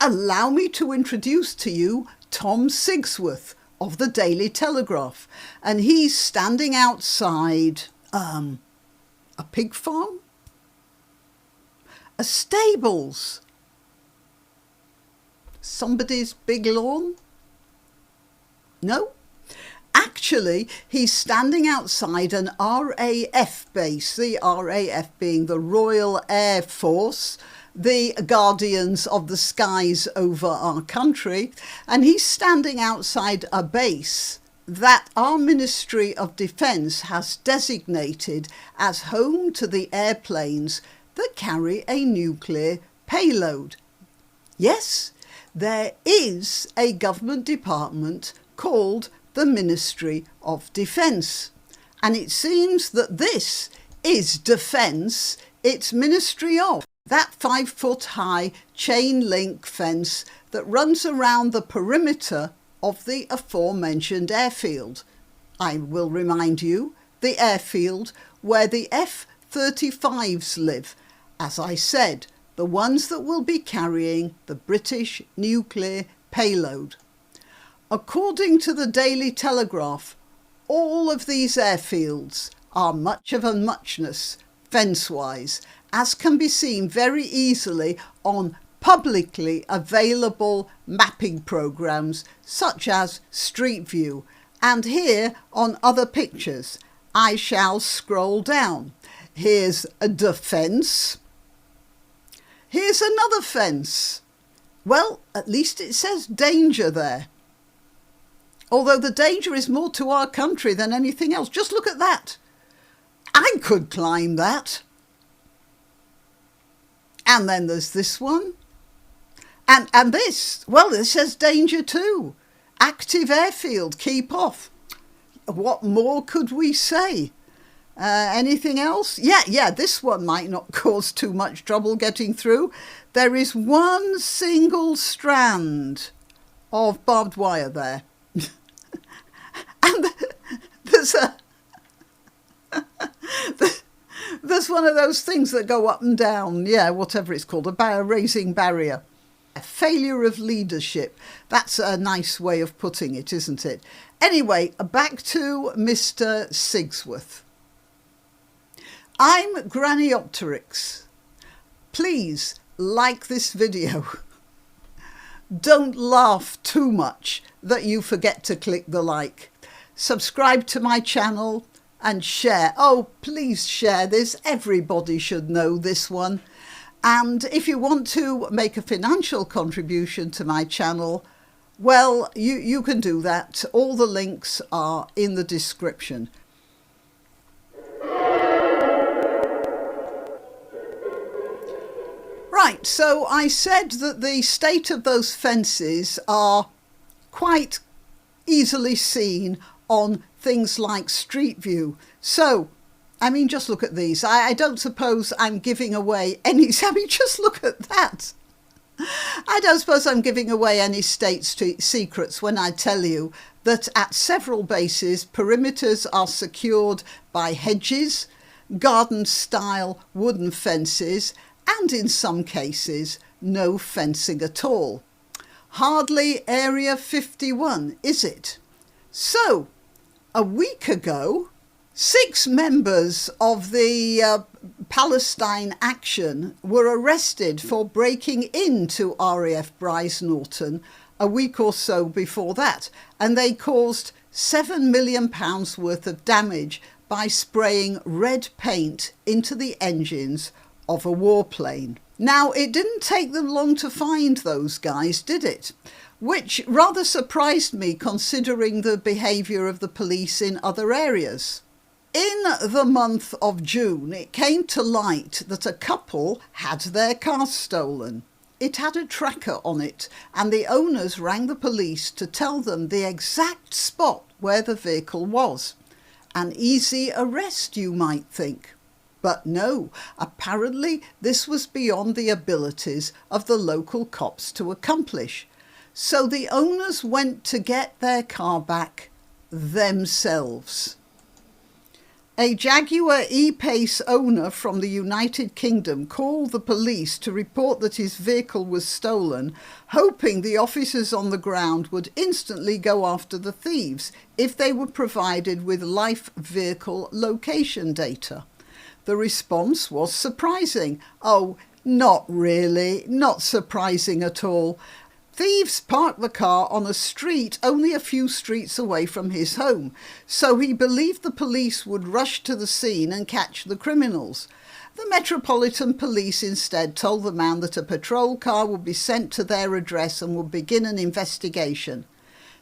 allow me to introduce to you Tom Sigsworth of the Daily Telegraph. And he's standing outside a pig farm? A stables? Somebody's big lawn? No? Actually, he's standing outside an RAF base, the RAF being the Royal Air Force, the guardians of the skies over our country, and he's standing outside a base that our Ministry of Defence has designated as home to the airplanes that carry a nuclear payload. Yes, there is a government department called the Ministry of Defence, and it seems that this is defence, it's Ministry of. That 5-foot high chain link fence that runs around the perimeter of the aforementioned airfield. I will remind you, the airfield where the F-35s live, as I said, the ones that will be carrying the British nuclear payload. According to the Daily Telegraph, all of these airfields are much of a muchness, fence-wise, as can be seen very easily on publicly available mapping programs such as Street View, and here on other pictures. I shall scroll down. Here's a defence. Here's another fence. Well, at least it says danger there. Although the danger is more to our country than anything else. Just look at that. I could climb that. And then there's this one. And this, well, it says danger too. Active airfield, keep off. What more could we say? Anything else? Yeah, this one might not cause too much trouble getting through. There is one single strand of barbed wire there. And there's one of those things that go up and down, whatever it's called, a raising barrier. A failure of leadership. That's a nice way of putting it, isn't it? Anyway, back to Mr. Sigsworth. I'm Granniopteryx. Please like this video. Don't laugh too much that you forget to click the like. Subscribe to my channel and share. Oh, please share this. Everybody should know this one. And if you want to make a financial contribution to my channel, well, you can do that. All the links are in the description. Right, so I said that the state of those fences are quite easily seen on things like Street View. So, I mean, just look at these. I don't suppose I'm giving away any... I mean, just look at that. I don't suppose I'm giving away any state secrets when I tell you that at several bases, perimeters are secured by hedges, garden-style wooden fences, and in some cases, no fencing at all. Hardly Area 51, is it? So, a week ago, 6 members of the Palestine Action were arrested for breaking into RAF Bryce Norton a week or so before that, and they caused £7 million worth of damage by spraying red paint into the engines of a warplane. Now, it didn't take them long to find those guys, did it? Which rather surprised me considering the behaviour of the police in other areas. In the month of June, it came to light that a couple had their car stolen. It had a tracker on it, and the owners rang the police to tell them the exact spot where the vehicle was. An easy arrest, you might think. But no, apparently this was beyond the abilities of the local cops to accomplish. So the owners went to get their car back themselves. A Jaguar E-Pace owner from the United Kingdom called the police to report that his vehicle was stolen, hoping the officers on the ground would instantly go after the thieves if they were provided with live vehicle location data. The response was surprising. Oh, not really, not surprising at all. Thieves parked the car on a street only a few streets away from his home, so he believed the police would rush to the scene and catch the criminals. The Metropolitan Police instead told the man that a patrol car would be sent to their address and would begin an investigation.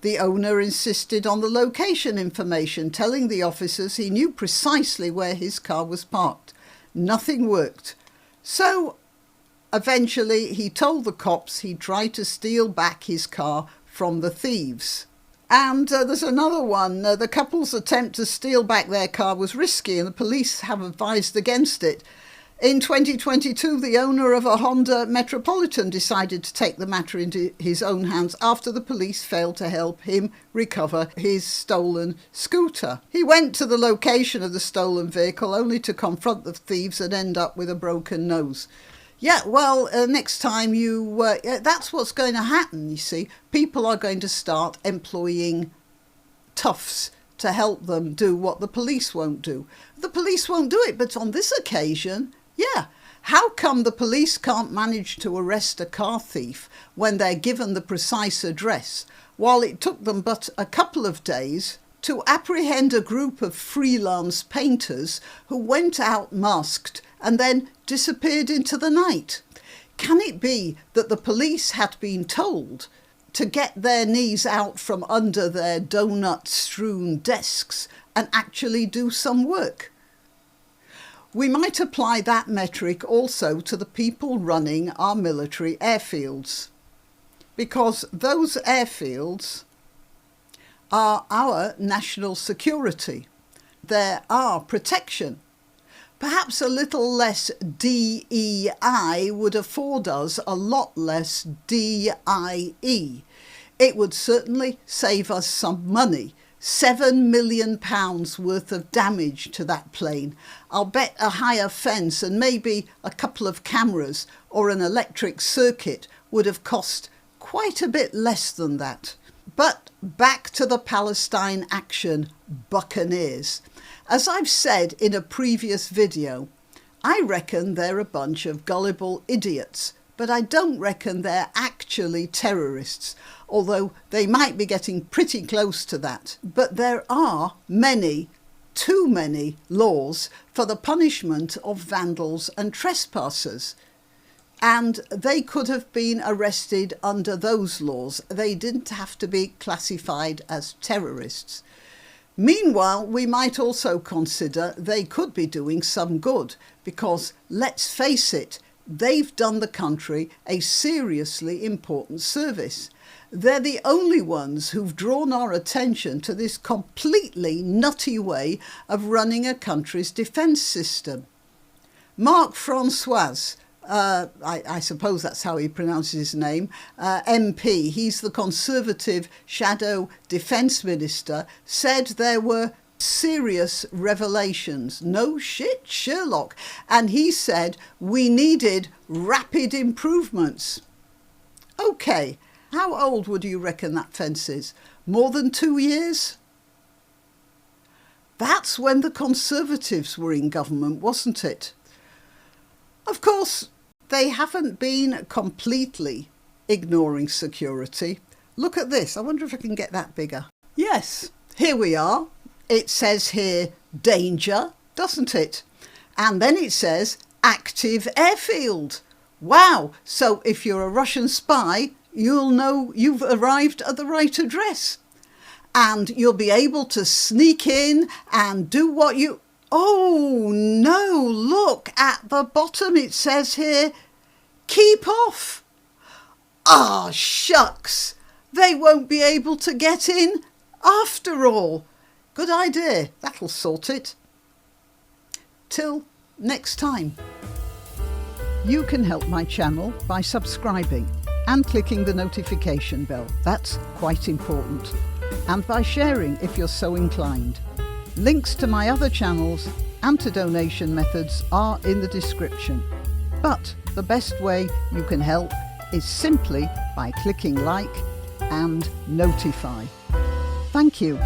The owner insisted on the location information, telling the officers he knew precisely where his car was parked. Nothing worked. So eventually, he told the cops he tried to steal back his car from the thieves. And there's another one. The couple's attempt to steal back their car was risky and the police have advised against it. In 2022, the owner of a Honda Metropolitan decided to take the matter into his own hands after the police failed to help him recover his stolen scooter. He went to the location of the stolen vehicle only to confront the thieves and end up with a broken nose. Yeah, well, next time that's what's going to happen, you see. People are going to start employing toughs to help them do what the police won't do. The police won't do it, but on this occasion, yeah. How come the police can't manage to arrest a car thief when they're given the precise address, while it took them but a couple of days to apprehend a group of freelance painters who went out masked and then disappeared into the night? Can it be that the police had been told to get their knees out from under their donut-strewn desks and actually do some work? We might apply that metric also to the people running our military airfields, because those airfields are our national security. They're our protection. Perhaps a little less DEI would afford us a lot less DIE. It would certainly save us some money. £7 million worth of damage to that plane. I'll bet a higher fence and maybe a couple of cameras or an electric circuit would have cost quite a bit less than that. But back to the Palestine action, buccaneers. As I've said in a previous video, I reckon they're a bunch of gullible idiots, but I don't reckon they're actually terrorists, although they might be getting pretty close to that. But there are many, too many laws for the punishment of vandals and trespassers. And they could have been arrested under those laws. They didn't have to be classified as terrorists. Meanwhile, we might also consider they could be doing some good, because let's face it, they've done the country a seriously important service. They're the only ones who've drawn our attention to this completely nutty way of running a country's defence system. Marc Francois, I suppose that's how he pronounces his name, MP, he's the Conservative Shadow Defence Minister, said there were serious revelations. No shit, Sherlock. And he said we needed rapid improvements. OK, how old would you reckon that fence is? More than 2 years? That's when the Conservatives were in government, wasn't it? Of course, they haven't been completely ignoring security. Look at this. I wonder if I can get that bigger. Yes, here we are. It says here, danger, doesn't it? And then it says, active airfield. Wow, so if you're a Russian spy, you'll know you've arrived at the right address. And you'll be able to sneak in and do what you... Oh, no, look at the bottom. It says here, keep off. Ah, shucks. They won't be able to get in after all. Good idea. That'll sort it. Till next time. You can help my channel by subscribing and clicking the notification bell. That's quite important. And by sharing if you're so inclined. Links to my other channels and to donation methods are in the description. But the best way you can help is simply by clicking like and notify. Thank you.